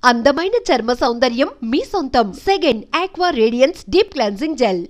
అందమైన చర్మ సౌందర్యం మీ సొంతం. Second aqua radiance deep cleansing gel.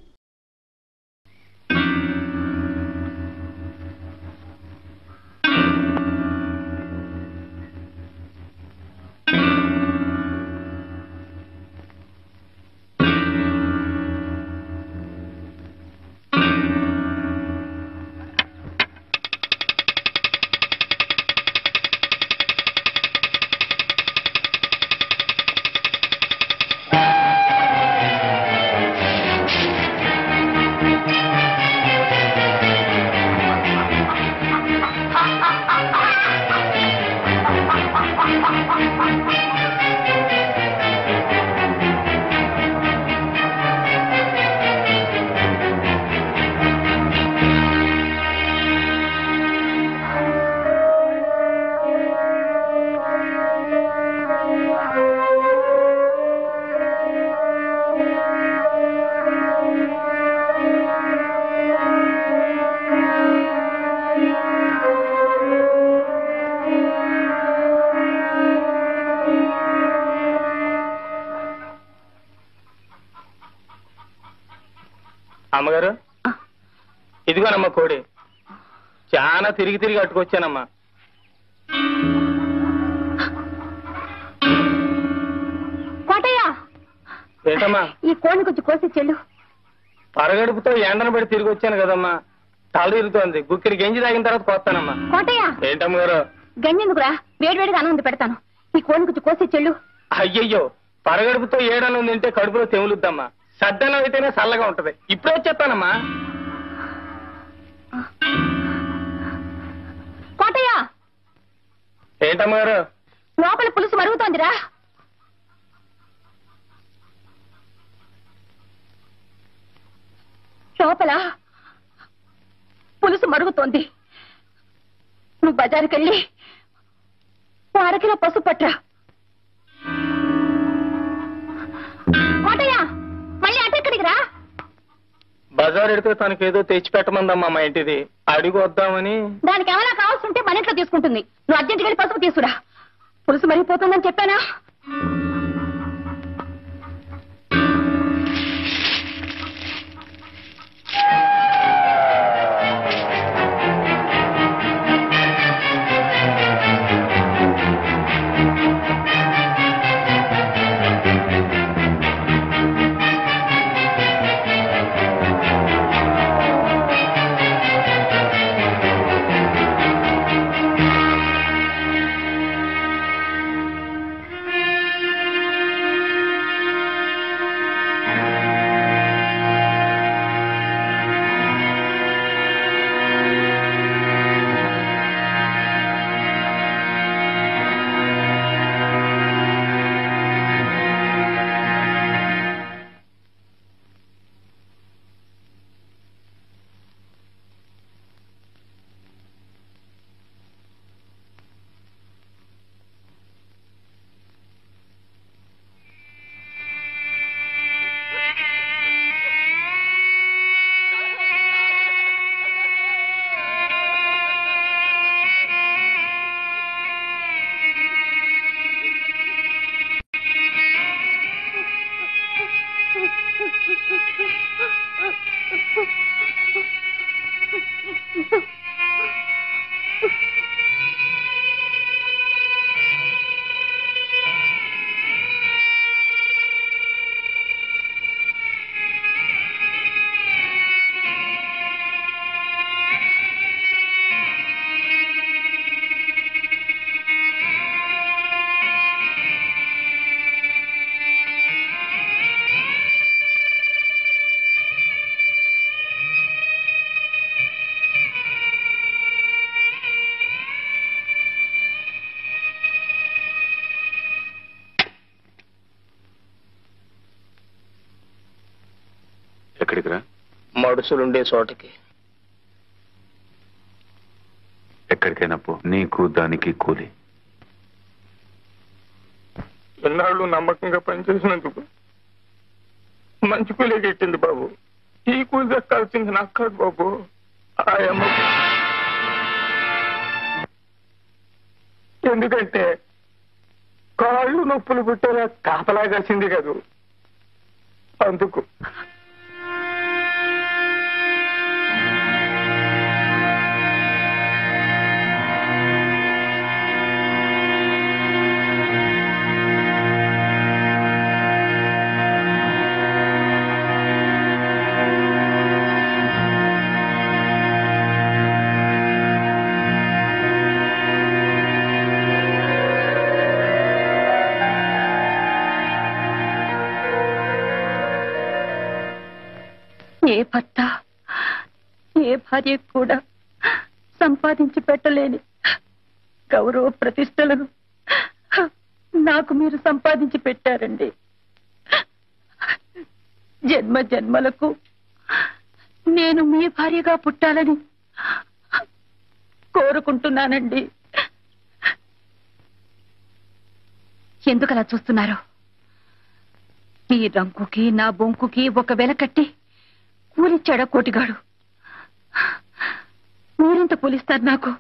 అమ్మగారు, ఇదిగోనమ్మా కోడి. చాలా తిరిగి తిరిగి అట్టుకొచ్చానమ్మా. ఏంటమ్మా? ఈ కోడిని కొంచెం కోసి చెల్లు. పరగడుపుతో ఎండను పడి తిరిగి వచ్చాను కదమ్మా, తల తిరుగుతోంది. గుక్కిడి గంజి తాగిన తర్వాత కోస్తానమ్మా. కోటయ్య, ఏంటమ్మగారు? గంజెందుకురా, వేడివేడిగా అన్నం పెడతాను. ఈ కోడిని కొంచెం కోసి చెల్లు. అయ్యయ్యో, పరగడుపుతో ఏడన్నం తింటే కడుపులో తెములుద్దమ్మా. సద్దన్నం అయితేనే చల్లగా ఉంటది. ఇప్పుడే వచ్చేస్తానమ్మా. కోటయ్య, ఏంటమ్మగారు? లోపల పులుసు మరుగుతోందిరా. లోపల పులుసు మరుగుతోంది. నువ్వు బజారుకి వెళ్ళి అరకిలో పసుపు పట్రా. కోటయ్య, మళ్ళీ అటెక్కడికి రా. బజార్ ఎడితే తనకేదో తెచ్చిపెట్టమందమ్మా మా ఇంటిది. అడిగి వద్దామని. దానికి ఏమైనా కావాల్సి ఉంటే మన ఇంట్లో తీసుకుంటుంది. నువ్వు అర్జెంట్కి వెళ్ళి పసుపు తీసుకురా. పులుసు మరిగిపోతుందని చెప్పానా? ఎక్కడికి రా? మడుసులుండే చోటకి. ఎక్కడికైనా పో, నీకు దానికి కూలి. ఎన్నాళ్ళు నమ్మకంగా పనిచేసినందుకు మంచి కూలీ గిట్టింది బాబు. ఈ కూలి దక్కాల్సింది నాకు కాదు బాబు, ఆయమ్మ. ఎందుకంటే కాళ్ళు నొప్పులు పుట్టేలా కాపలా కాసింది కదూ, అందుకు. ఏ భర్త ఏ భార్య కూడా సంపాదించి పెట్టలేని గౌరవ ప్రతిష్టలను నాకు మీరు సంపాదించి పెట్టారండి. జన్మ జన్మలకు నేను మీ భార్యగా పుట్టాలని కోరుకుంటున్నానండి. ఎందుకలా చూస్తున్నారు? ఈ రంకుకి నా బొంకుకి ఒక వెల కట్టి కూలిచ్చాడా కోటిగాడు? మీరెంత కూలిస్తారు నాకు?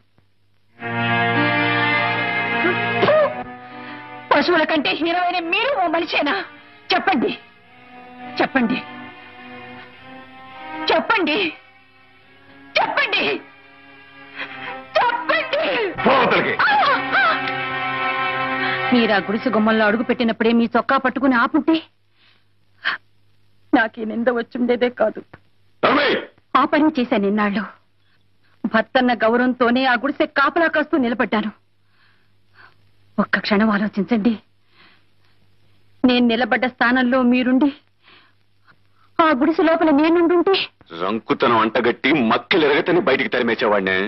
పశువుల కంటే హీరోయిన మీరు ఓ మనిషేనా? చెప్పండి చెప్పండి చెప్పండి చెప్పండి చెప్పండి. మీరా గుడిసె గుమ్మంలో అడుగు పెట్టినప్పుడే మీ చొక్కా పట్టుకుని ఆపుంటే నాకీ నింద వచ్చుండేదే కాదు. ఆ పని చేశాను ఇన్నాళ్ళు. భర్తన్న గౌరవంతోనే ఆ గుడిసె కాపలా కాస్తూ నిలబడ్డాను. ఒక్క క్షణం ఆలోచించండి. నేను నిలబడ్డ స్థానంలో మీరుండి ఆ గుడిసె లోపల నేనుండుంటే రంకుతనం అంటగట్టి మక్కిలెరగతని బయటికి తరిమేసేవాడినే.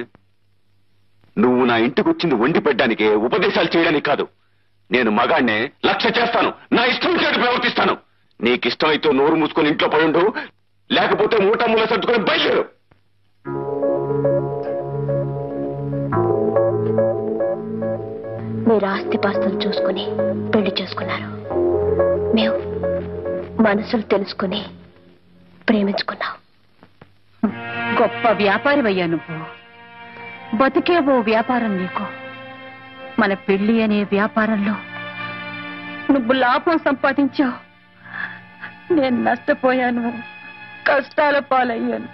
నువ్వు నా ఇంటికి వచ్చింది వండి పెట్టడానికే, ఉపదేశాలు చేయడానికి కాదు. నేను మగాడినే, లక్ష్య చేస్తాను, నా ఇష్టం చేటు ప్రవర్తిస్తాను. నీకిష్టమైతే నోరు మూసుకొని ఇంట్లో పడుండు, లేకపోతే మూల సర్దుకొని బయలుదేరు. మీరు ఆస్తిపాస్తులు చూసుకుని పెళ్లి చేసుకున్నారు. మేము మనసులు తెలుసుకుని ప్రేమించుకున్నాం. గొప్ప వ్యాపారమయ్యా నువ్వు. బతికే ఓ వ్యాపారం నీకు. మన పెళ్లి అనే వ్యాపారంలో నువ్వు లాభం సంపాదించావు, నేను నష్టపోయాను, కష్టాల పాలయ్యాను.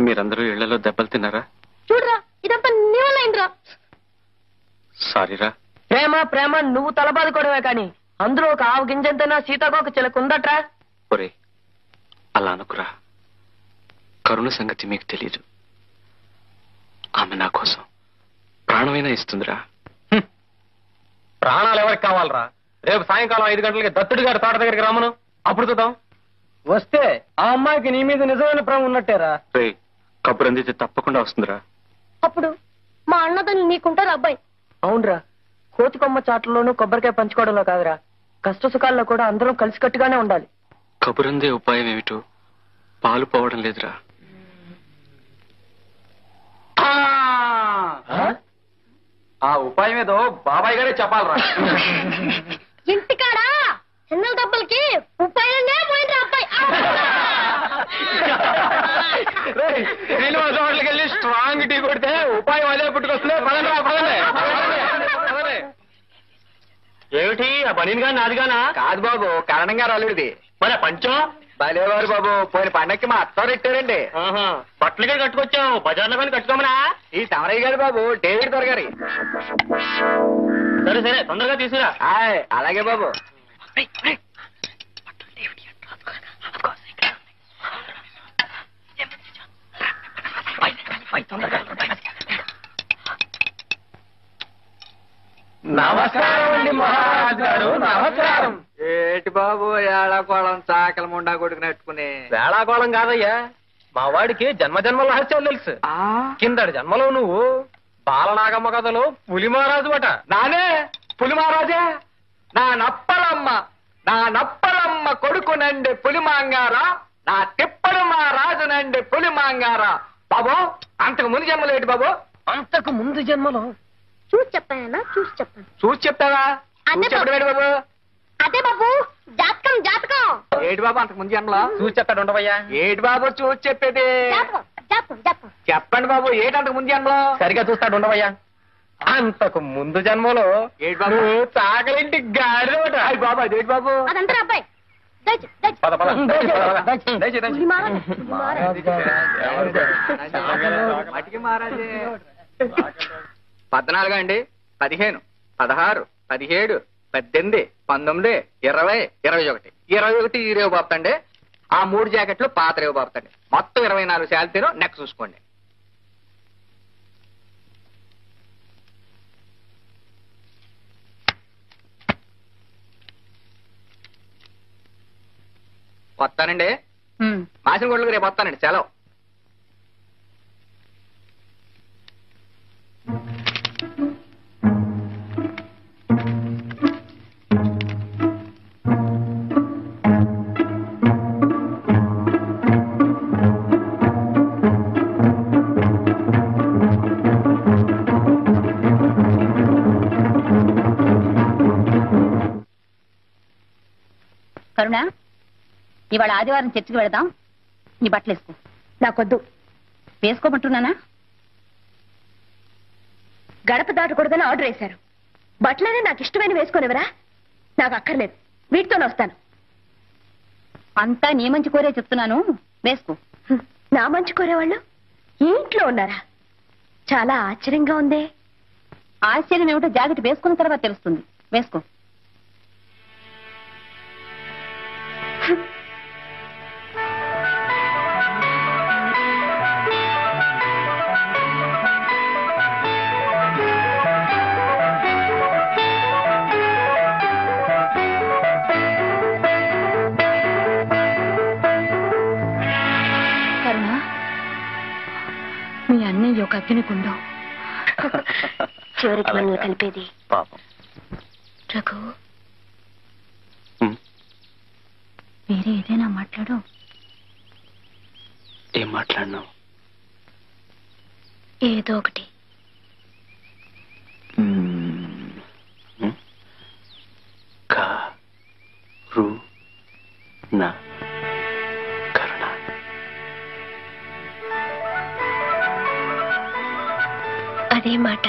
మీరందరూ ఇళ్లలో దెబ్బలు తిన్నారా? చూడరా, ఇదంతా నీవలేంద్రా. సారీరా. ప్రేమ ప్రేమ నువ్వు తలబాదుకోవడమే కాని అందులో ఒక ఆవు గింజంతైనా సీతాకోక చిలకుందట్రా. ఒరే, అలా అనుకురా. కరుణ సంగతి మీకు తెలీదు. ఆమె నా కోసం ప్రాణమైనా ఇస్తుందిరా. ప్రాణాలు ఎవరికి కావాలరా? రేపు సాయంకాలం 5 గంటలకి దత్తుడి గారి తోట దగ్గరికి రామను, అప్పుడు చూద్దాం. వస్తే ఆ అమ్మాయికి నీ మీద నిజమైన ప్రేమ ఉన్నట్టేరా. రే, కబురు అందితే తప్పకుండా వస్తుందిరా. అప్పుడు మా అన్నదని నీకుంటారు అబ్బాయి. అవునరా, కోతి కొమ్మ చాట్లలోనూ కొబ్బరికాయ పంచుకోవడంలో కాదురా, కష్ట సుఖాల్లో కూడా అందరం కలిసికట్టుగానే ఉండాలి. కబురందే ఉపాయం ఏమిటో పాలు పోవడం లేదురా. ఆ ఉపాయం ఏదో బాబాయ్ గారే చెప్పాలరా. ఇంటికాడా చిన్న దెబ్బలకి ఉపాయనే పోయింది అబ్బాయి. శ్రీనివాస హోటల్కి వెళ్ళి స్ట్రాంగ్ టీ కొడితే ఉపాయం అదే పుట్టుకొస్తుంది. ఏమిటి ఆ బనీన్ గాని నాదిగానా? కాదు బాబు, కరణం గారు అల్లుడిది. మరి పంచం బలేవారు బాబు, పోయిన పండక్కి మా అత్తారు పెట్టారండి. బట్టలు కూడా కట్టుకొచ్చాం, బజార్లో కానీ కట్టుకోమనా? ఈ సమరయ్య గారు బాబు, డేవిడ్ దొరగారి. సరే సరే, తొందరగా తీసుకురా. అలాగే బాబు. నమస్కారం అండి మహారాజు గారు, నమస్కారం. ఏటి బాబు, ఏళాకోళం చాకల ముండా కొడుకు నెట్టుకుని? వేళాకోళం కాదయ్యా, మా వాడికి జన్మ జన్మల రహస్యాలు తెలుసు. కిందటి జన్మలో నువ్వు బాలనాగమ్మ కథలో పులి మహారాజు అట. నానే పులి మహారాజే. నా నప్పలమ్మ కొడుకు నండి పులి మాంగారా, నా తిప్పడు మా రాజు నండి పులి మాంగారా. బాబు అంతకు ముందు జన్మలో ఏంటి బాబు? అంతకు ముందు జన్మలో చూసి చెప్పానా? చూసి చెప్పాను. చూసి చెప్తావా? అదే చెప్పడం ఏంటి బాబు? అదే బాబు, జాతకం జాతకం. ఏటి బాబు అంతకు ముందు జన్మలో చూసి చెప్తాడు ఉండవయ్యా. ఏటి బాబు చూసి చెప్పేది? జాతకం జాతకం జాతకం. చెప్పండి బాబు, ఏటి అంతకు ముందు జన్మలో? సరిగా చూస్తాడు ఉండవయ్యా. అంతకు ముందు జన్మలో ఏటి బాబు? చాకలింటి గాడిదోట. అయ్యి బాబు అదేటి బాబు? అదంతా అబ్బాయి. దయచే దయచే. పద పద పులి మహారాజు, పులి మహారాజు. మటికి మహారాజే. 14 అండి, 15, 16, 17, 18, 19, 20, 21. 21 ఈ రేవు బాపుతండి. ఆ 3 జాకెట్లు పాత రేవు బాపుతండి. మొత్తం 24 శాలితీను నెక్ చూసుకోండి. వస్తానండి. మాసిన గొడ్లకు రేపు వస్తానండి. సెలవు. కరుణ, ఇవాళ ఆదివారం చర్చికి వెళదాం. నీ బట్టలు వేసుకో. నాకొద్దు. వేసుకోమంటున్నానా? గడప దాటకూడదని ఆర్డర్ వేశారు. బట్టలనే నాకు ఇష్టమైన వేసుకోనివరా? నాకు అక్కర్లేదు, వీటితోనే వస్తాను. అంతా నీ మంచి కోరే చెప్తున్నాను, వేసుకో. నా మంచి కోరేవాళ్ళు ఈ ఇంట్లో ఉన్నారా? చాలా ఆశ్చర్యంగా ఉందే. ఆశ్చర్యం ఏమిటో జాకెట్ వేసుకున్న తర్వాత తెలుస్తుంది. వేసుకో. కరుణ, మీ అన్నయ్య ఒక అగ్నికుండం. చివరికి మనల్ని కలిపేది పాపం. రఘు. వేరే ఏదైనా మాట్లాడు. ఏం మాట్లాడినావు? ఏదో ఒకటి. కరుణ. అదే మాట